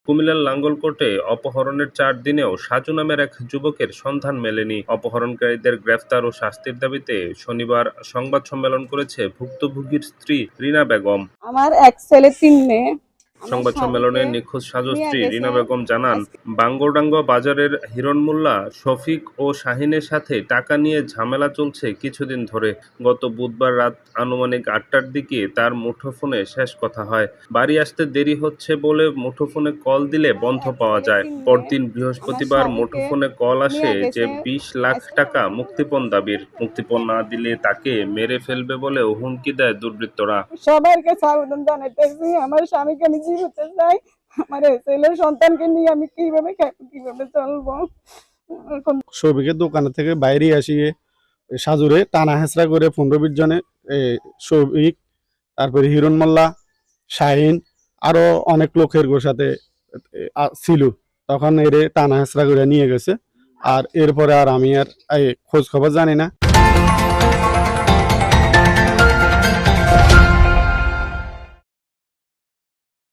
কুমিল্লার লাঙ্গলকোটে অপহরণের ৪ দিনেও সাজু নামের এক যুবকের সন্ধান মেলেনি। অপহরণকারীদের গ্রেফতার ও শাস্তির দাবিতে শনিবার সংবাদ সম্মেলন করেছে ভুক্তভোগীর স্ত্রী রিনা বেগম। আমার এক ছেলে ৩ মেয়ে। সংবাদ সম্মেলনে নিখোঁজ সাজু স্ত্রী রিনা বেগম জানান, বাঙ্গরডাঙ্গা বাজারের হিরণ মোল্লা, শফিক ও শাহিনের সাথে টাকা নিয়ে ঝামেলা চলছে কিছুদিন ধরে। গত বুধবার রাত আনুমানিক ৮টার দিকে তার মুঠোফোনে শেষ কথা হয়। বাড়ি আসতে দেরি হচ্ছে বলে মুঠোফোনে কল দিলে বন্ধ পাওয়া যায়। পরদিন বৃহস্পতিবার মুঠোফোনে কল আসে যে ২০ লাখ টাকা মুক্তিপণ দাবির। মুক্তিপণ না দিলে তাকে মেরে ফেলবে বলেও হুমকি দেয় দুর্বৃত্তরা। সবার কাছে আবেদন জানাইতেছি, আমার স্বামীকে আমি জীবিত চাই। আমার ছেলের সন্তানকে নিয়ে আমি কিভাবে চলবো। শফিকের দোকানে থেকে বাইরে আসিয়ে সাজুরে টানা হেঁচড়া করে ১৫-২০ জনে শফিক, তারপরে হিরণ মোল্লা, শাহিন আরো অনেক লোকের সাথে ছিল। তখন এর টানা হেঁচড়া করে নিয়ে গেছে। আর এরপরে আর আমি আর খোঁজ খবর জানি না।